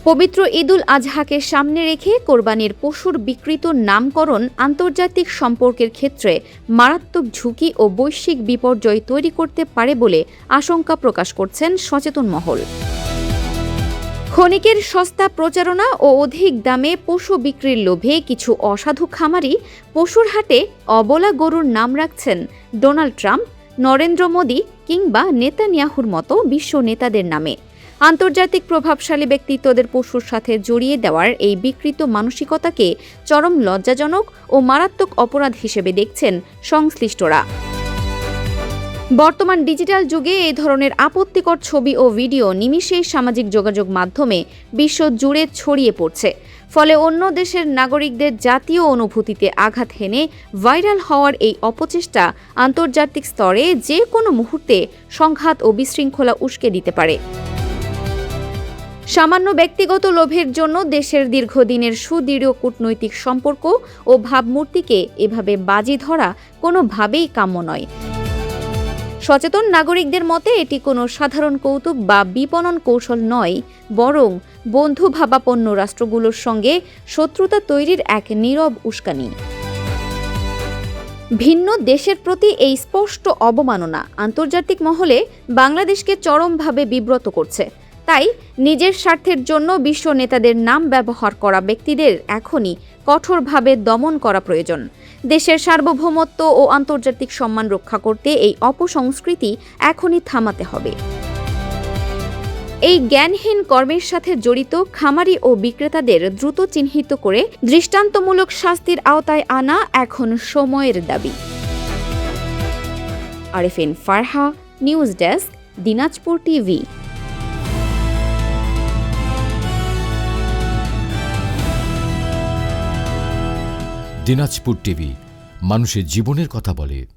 পবিত্র ঈদুল আজহাকে সামনে রেখে কোরবানির পশুর বিকৃত নামকরণ আন্তর্জাতিক সম্পর্কের ক্ষেত্রে মারাত্মক ঝুঁকি ও বৈশ্বিক বিপর্যয় তৈরি করতে পারে বলে আশঙ্কা প্রকাশ করছেন সচেতন মহল। ক্ষণিকের সস্তা প্রচারণা ও অধিক দামে পশু বিক্রির লোভে কিছু অসাধু খামারি পশুর হাটে অবলা গরুর নাম রাখছেন ডোনাল্ড ট্রাম্প, নরেন্দ্র মোদী কিংবা নেতানিয়াহুর মতো বিশ্ব নেতাদের নামে। আন্তর্জাতিক প্রভাবশালী ব্যক্তিত্বদের পশুর সাথে জড়িয়ে দেওয়ার এই বিকৃত মানসিকতাকে চরম লজ্জাজনক ও মারাত্মক অপরাধ হিসেবে দেখছেন সংশ্লিষ্টরা। বর্তমান ডিজিটাল যুগে এই ধরনের আপত্তিকর ছবি ও ভিডিও নিমিষেই সামাজিক যোগাযোগ মাধ্যমে বিশ্ব জুড়ে ছড়িয়ে পড়ছে। ফলে অন্য দেশের নাগরিকদের জাতীয় অনুভূতিতে আঘাত হেনে ভাইরাল হওয়ার এই অপচেষ্টা আন্তর্জাতিক স্তরে যে কোনো মুহূর্তে সংঘাত ও বিশৃঙ্খলা উস্কে দিতে পারে। সামান্য ব্যক্তিগত লোভের জন্য দেশের দীর্ঘদিনের সুদৃঢ় কূটনৈতিক সম্পর্ক ও ভাবমূর্তিকে এভাবে বাজি ধরা কোনোভাবেই কাম্য নয়। সচেতন নাগরিকদের মতে এটি কোনো সাধারণ কৌতুক বা বিপণন কৌশল নয়, বরং বন্ধুভাবাপন্ন রাষ্ট্রগুলোর সঙ্গে শত্রুতা তৈরির এক নীরব উস্কানি। ভিন্ন দেশের প্রতি এই স্পষ্ট অবমাননা আন্তর্জাতিক মহলে বাংলাদেশকে চরমভাবে বিব্রত করছে। তাই নিজের স্বার্থের জন্য বিশ্ব নেতাদের নাম ব্যবহার করা ব্যক্তিদের এখনই কঠোরভাবে দমন করা প্রয়োজন। দেশের সার্বভৌমত্ব ও আন্তর্জাতিক সম্মান রক্ষা করতে এই অপসংস্কৃতি এখনই থামাতে হবে। এই জ্ঞানহীন কর্মের সাথে জড়িত খামারি ও বিক্রেতাদের দ্রুত চিহ্নিত করে দৃষ্টান্তমূলক শাস্তির আওতায় আনা এখন সময়ের দাবি। Arefin Farha, news desk, Dinajpur TV. Dinajpur TV, মানুষের জীবনের কথা বলে।